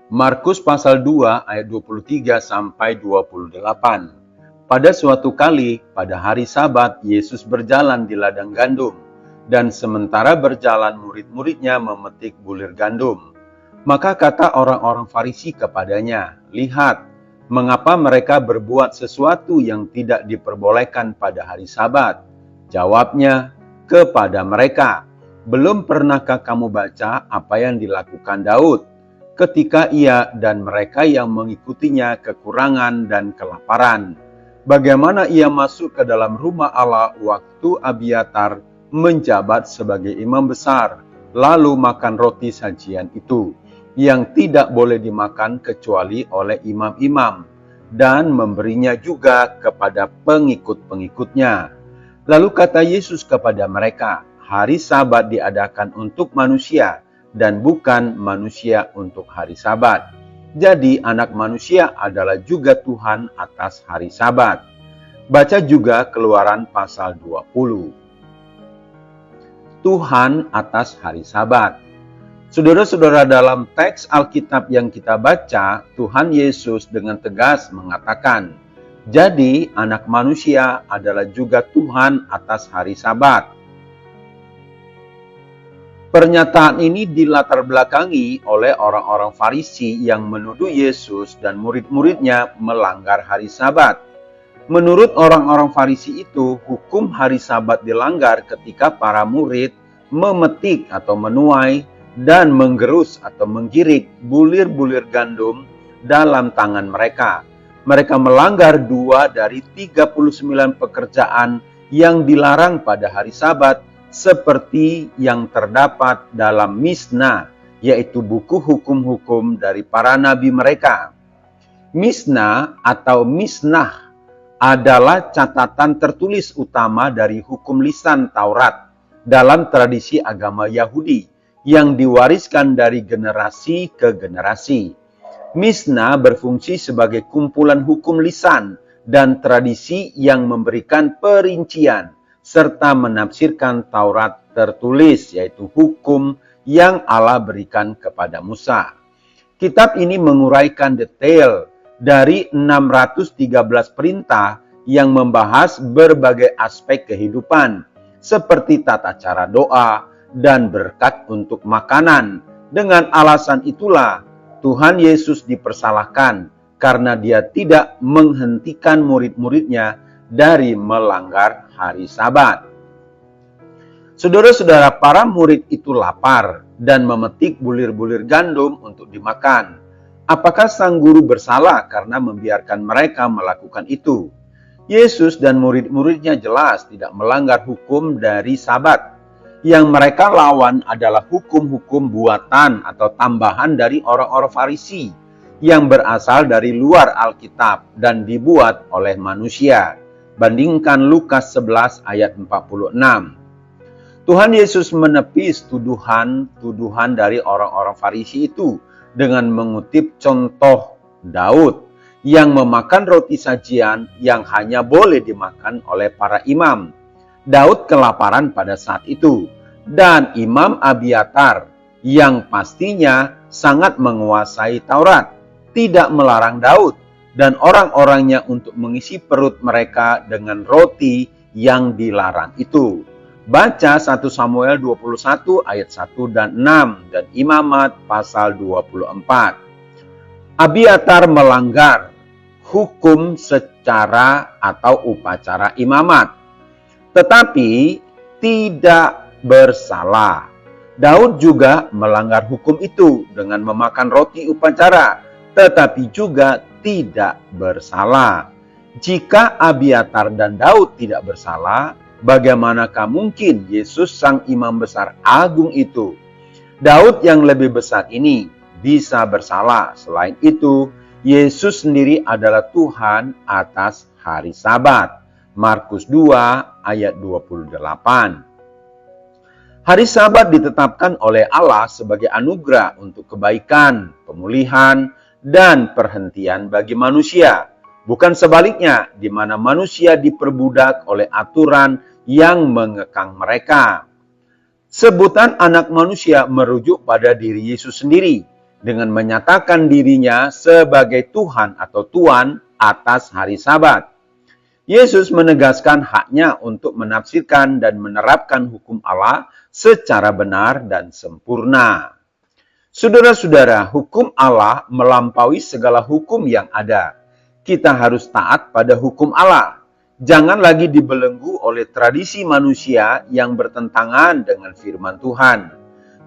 Markus pasal 2 ayat 23 sampai 28. Pada suatu kali, pada hari Sabat, Yesus berjalan di ladang gandum, dan sementara berjalan murid-muridnya memetik bulir gandum. Maka kata orang-orang Farisi kepadanya, "Lihat, mengapa mereka berbuat sesuatu yang tidak diperbolehkan pada hari Sabat?" Jawabnya kepada mereka, "Belum pernahkah kamu baca apa yang dilakukan Daud ketika ia dan mereka yang mengikutinya kekurangan dan kelaparan? Bagaimana ia masuk ke dalam rumah Allah waktu Abiatar menjabat sebagai imam besar, lalu makan roti sajian itu, yang tidak boleh dimakan kecuali oleh imam-imam, dan memberinya juga kepada pengikut-pengikutnya." Lalu kata Yesus kepada mereka, "Hari Sabat diadakan untuk manusia, dan bukan manusia untuk hari Sabat. Jadi anak manusia adalah juga Tuhan atas hari Sabat." Baca juga Keluaran pasal 20. Tuhan atas hari Sabat. Saudara-saudara, dalam teks Alkitab yang kita baca, Tuhan Yesus dengan tegas mengatakan, "Jadi anak manusia adalah juga Tuhan atas hari Sabat." Pernyataan ini dilatar belakangi oleh orang-orang Farisi yang menuduh Yesus dan murid-muridnya melanggar hari Sabat. Menurut orang-orang Farisi itu, hukum hari Sabat dilanggar ketika para murid memetik atau menuai dan menggerus atau menggirik bulir-bulir gandum dalam tangan mereka. Mereka melanggar 2 dari 39 pekerjaan yang dilarang pada hari Sabat, seperti yang terdapat dalam Misna, yaitu buku hukum-hukum dari para nabi mereka. Misna atau Misnah adalah catatan tertulis utama dari hukum lisan Taurat dalam tradisi agama Yahudi yang diwariskan dari generasi ke generasi. Misna berfungsi sebagai kumpulan hukum lisan dan tradisi yang memberikan perincian serta menafsirkan Taurat tertulis, yaitu hukum yang Allah berikan kepada Musa. Kitab ini menguraikan detail dari 613 perintah yang membahas berbagai aspek kehidupan, seperti tata cara doa dan berkat untuk makanan. Dengan alasan itulah, Tuhan Yesus dipersalahkan karena dia tidak menghentikan murid-muridnya dari melanggar hari Sabat. Saudara-saudara, para murid itu lapar dan memetik bulir-bulir gandum untuk dimakan. Apakah sang guru bersalah karena membiarkan mereka melakukan itu? Yesus dan murid-muridnya jelas tidak melanggar hukum dari Sabat. Yang mereka lawan adalah hukum-hukum buatan atau tambahan dari orang-orang Farisi yang berasal dari luar Alkitab dan dibuat oleh manusia. Bandingkan Lukas 11 ayat 46. Tuhan Yesus menepis tuduhan dari orang-orang Farisi itu dengan mengutip contoh Daud yang memakan roti sajian yang hanya boleh dimakan oleh para imam. Daud kelaparan pada saat itu, dan Imam Abiatar yang pastinya sangat menguasai Taurat tidak melarang Daud dan orang-orangnya untuk mengisi perut mereka dengan roti yang dilarang itu. Baca 1 Samuel 21 ayat 1 dan 6 dan Imamat pasal 24. Abiatar melanggar hukum secara atau upacara imamat, tetapi tidak bersalah. Daud juga melanggar hukum itu dengan memakan roti upacara, tetapi juga tidak bersalah. Jika Abiatar dan Daud tidak bersalah, bagaimanakah mungkin Yesus sang imam besar agung itu, Daud yang lebih besar ini, bisa bersalah? Selain itu, Yesus sendiri adalah Tuhan atas hari Sabat. Markus 2 ayat 28. Hari Sabat ditetapkan oleh Allah sebagai anugerah untuk kebaikan, pemulihan, dan perhentian bagi manusia. Bukan sebaliknya, di mana manusia diperbudak oleh aturan yang mengekang mereka. Sebutan anak manusia merujuk pada diri Yesus sendiri dengan menyatakan dirinya sebagai Tuhan atau Tuan atas hari Sabat. Yesus menegaskan haknya untuk menafsirkan dan menerapkan hukum Allah secara benar dan sempurna. Saudara-saudara, hukum Allah melampaui segala hukum yang ada. Kita harus taat pada hukum Allah. Jangan lagi dibelenggu oleh tradisi manusia yang bertentangan dengan firman Tuhan.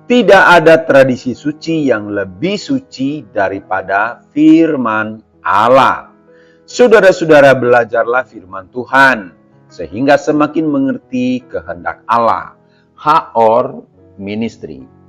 Tidak ada tradisi suci yang lebih suci daripada firman Allah. Saudara-saudara, belajarlah firman Tuhan sehingga semakin mengerti kehendak Allah. Haor Ministry.